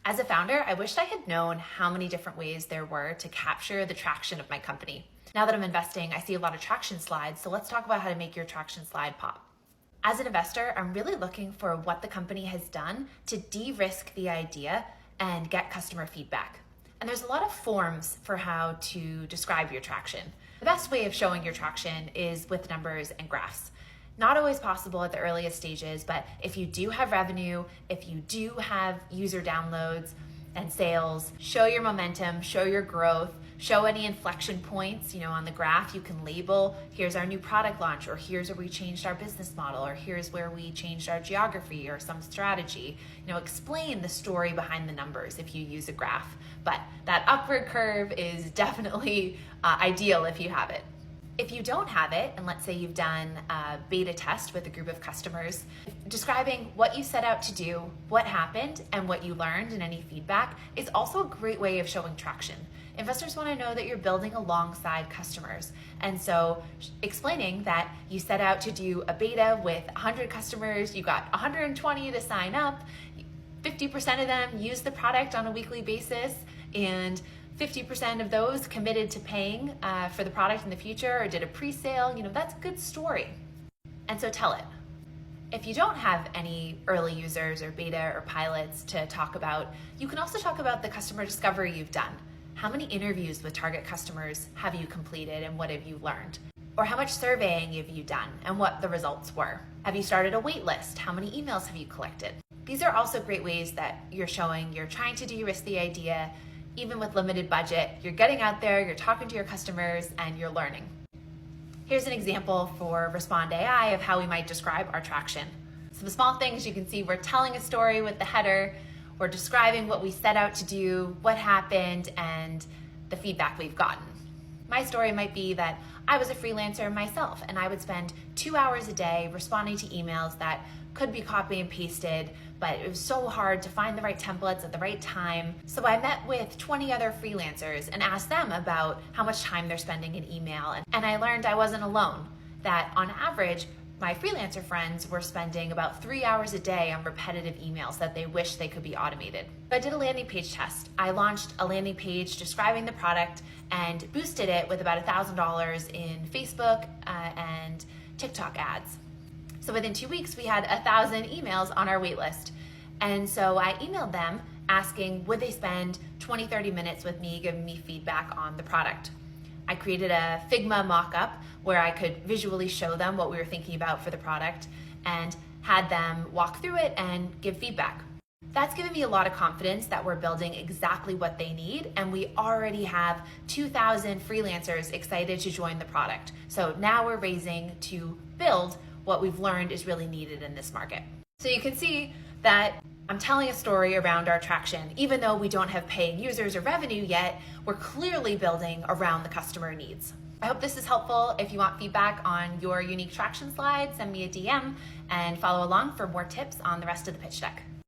As a founder, I wished I had known how many different ways there were to capture the traction of my company. Now that I'm investing, I see a lot of traction slides, so let's talk about how to make your traction slide pop. As an investor, I'm really looking for what the company has done to de-risk the idea and get customer feedback. And there's a lot of forms for how to describe your traction. The best way of showing your traction is with numbers and graphs. Not always possible at the earliest stages, but if you do have revenue, if you do have user downloads and sales, show your momentum, show your growth, show any inflection points, on the graph. You can label, here's our new product launch, or here's where we changed our business model, or here's where we changed our geography or some strategy. Explain the story behind the numbers if you use a graph. But that upward curve is definitely ideal if you have it. If you don't have it, and let's say you've done a beta test with a group of customers, describing what you set out to do, what happened, and what you learned and any feedback is also a great way of showing traction. Investors want to know that you're building alongside customers. And so explaining that you set out to do a beta with 100 customers, you got 120 to sign up, 50% of them use the product on a weekly basis, and 50% of those committed to paying for the product in the future or did a pre-sale, that's a good story. And so tell it. If you don't have any early users or beta or pilots to talk about, you can also talk about the customer discovery you've done. How many interviews with target customers have you completed and what have you learned? Or how much surveying have you done and what the results were? Have you started a wait list? How many emails have you collected? These are also great ways that you're showing you're trying to de-risk the idea. Even with limited budget, you're getting out there, you're talking to your customers, and you're learning. Here's an example for Respond AI of how we might describe our traction. Some small things you can see, we're telling a story with the header, we're describing what we set out to do, what happened, and the feedback we've gotten. My story might be that I was a freelancer myself, and I would spend 2 hours a day responding to emails that could be copy and pasted, but it was so hard to find the right templates at the right time. So I met with 20 other freelancers and asked them about how much time they're spending in email. And I learned I wasn't alone, that on average, my freelancer friends were spending about 3 hours a day on repetitive emails that they wish they could be automated. I did a landing page test. I launched a landing page describing the product and boosted it with about $1,000 in Facebook and TikTok ads. So within 2 weeks, we had 1,000 emails on our wait list. And so I emailed them asking, would they spend 20-30 minutes with me giving me feedback on the product? I created a Figma mock-up where I could visually show them what we were thinking about for the product and had them walk through it and give feedback. That's given me a lot of confidence that we're building exactly what they need, and we already have 2,000 freelancers excited to join the product. So now we're raising to build what we've learned is really needed in this market. So you can see that I'm telling a story around our traction. Even though we don't have paying users or revenue yet, we're clearly building around the customer needs. I hope this is helpful. If you want feedback on your unique traction slide, send me a DM and follow along for more tips on the rest of the pitch deck.